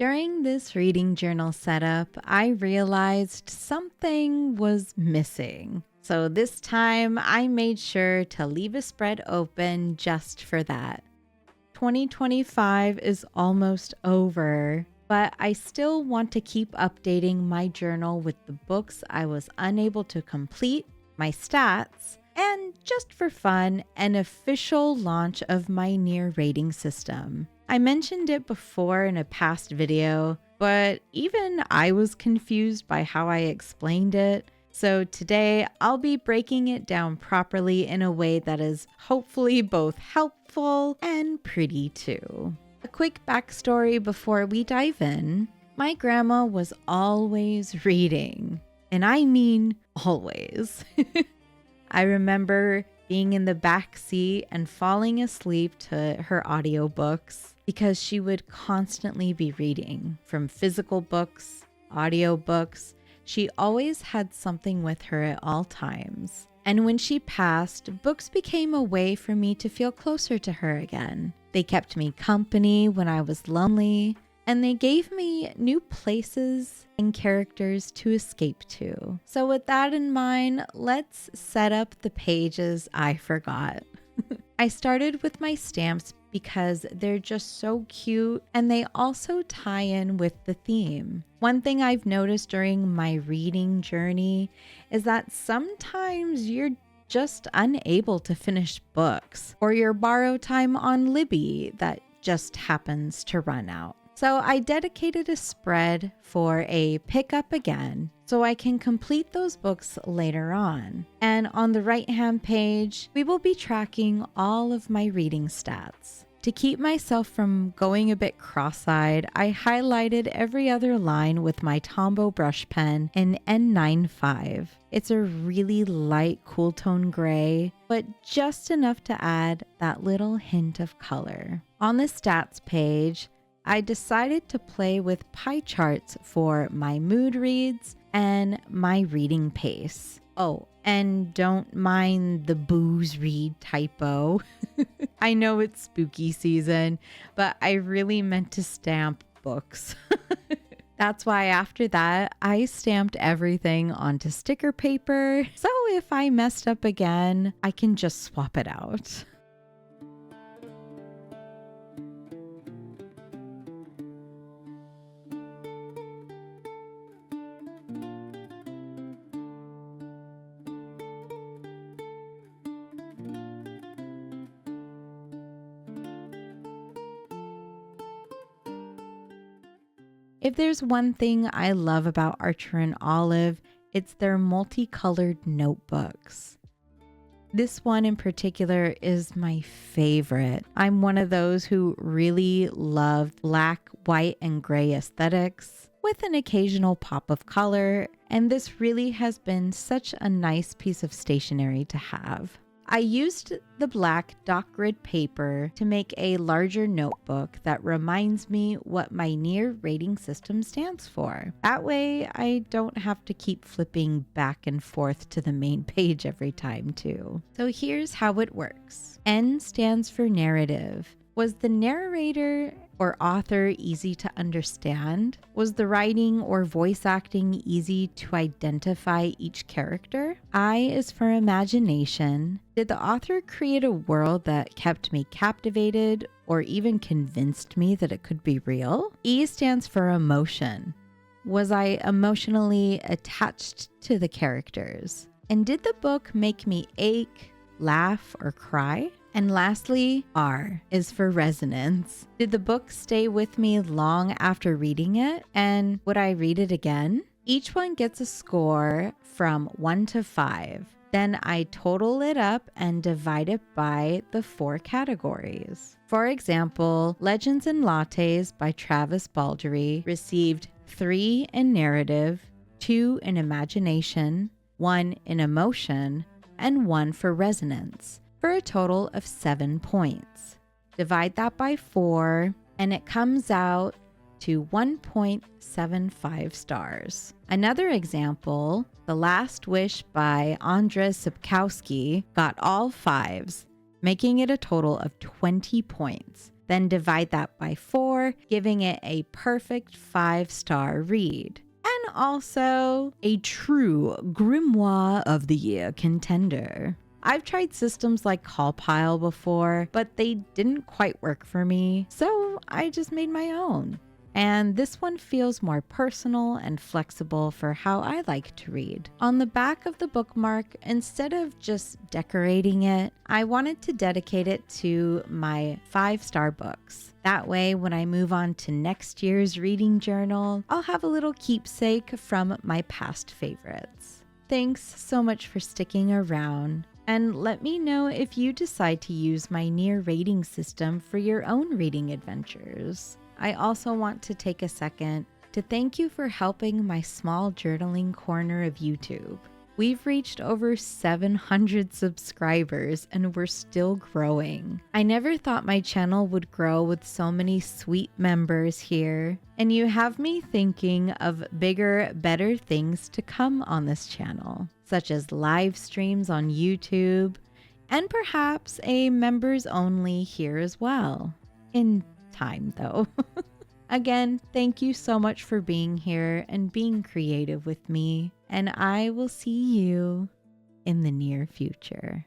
During this reading journal setup, I realized something was missing. So this time I made sure to leave a spread open just for that. 2025 is almost over, but I still want to keep updating my journal with the books I was unable to complete, my stats, and just for fun, an official launch of my NieR rating system. I mentioned it before in a past video, but even I was confused by how I explained it. So today I'll be breaking it down properly in a way that is hopefully both helpful and pretty too. A quick backstory before we dive in. My grandma was always reading, and I mean always. I remember being in the back seat and falling asleep to her audiobooks because she would constantly be reading from physical books, audiobooks. She always had something with her at all times. And when she passed, books became a way for me to feel closer to her again. They kept me company when I was lonely, and they gave me new places and characters to escape to. So with that in mind, let's set up the pages I forgot. I started with my stamps because they're just so cute and they also tie in with the theme. One thing I've noticed during my reading journey is that sometimes you're just unable to finish books, or your borrow time on Libby that just happens to run out. So I dedicated a spread for a pick up again so I can complete those books later on. And on the right-hand page, we will be tracking all of my reading stats. To keep myself from going a bit cross-eyed, I highlighted every other line with my Tombow brush pen in N95. It's a really light cool tone gray, but just enough to add that little hint of color. On the stats page, I decided to play with pie charts for my mood reads and my reading pace. Oh, and don't mind the booze read typo. I know it's spooky season, but I really meant to stamp books. That's why after that, I stamped everything onto sticker paper. So if I messed up again, I can just swap it out. If there's one thing I love about Archer and Olive, it's their multicolored notebooks. This one in particular is my favorite. I'm one of those who really love black, white, and gray aesthetics with an occasional pop of color, and this really has been such a nice piece of stationery to have. I used the black dot grid paper to make a larger notebook that reminds me what my NieR rating system stands for. That way, I don't have to keep flipping back and forth to the main page every time too. So here's how it works. N stands for narrative. Was the narrator or author easy to understand? Was the writing or voice acting easy to identify each character? I is for imagination. Did the author create a world that kept me captivated or even convinced me that it could be real? E stands for emotion. Was I emotionally attached to the characters? And did the book make me ache, laugh, or cry? And lastly, R is for resonance. Did the book stay with me long after reading it? And would I read it again? Each one gets a score from 1 to 5. Then I total it up and divide it by the 4 categories. For example, Legends and Lattes by Travis Baldree received 3 in narrative, 2 in imagination, 1 in emotion, and 1 for resonance, for a total of 7 points. Divide that by 4, and it comes out to 1.75 stars. Another example, The Last Wish by Andrzej Sapkowski got all 5s, making it a total of 20 points. then divide that by 4, giving it a perfect 5-star read. And also a true Grimoire of the Year contender. I've tried systems like Callpile before, but they didn't quite work for me, so I just made my own. And this one feels more personal and flexible for how I like to read. On the back of the bookmark, instead of just decorating it, I wanted to dedicate it to my 5-star books. That way, when I move on to next year's reading journal, I'll have a little keepsake from my past favorites. Thanks so much for sticking around. And let me know if you decide to use my NieR rating system for your own reading adventures. I also want to take a second to thank you for helping my small journaling corner of YouTube. We've reached over 700 subscribers and we're still growing. I never thought my channel would grow with so many sweet members here, and you have me thinking of bigger, better things to come on this channel, such as live streams on YouTube, and perhaps a members only here as well. In time though. Again, thank you so much for being here and being creative with me, and I will see you in the near future.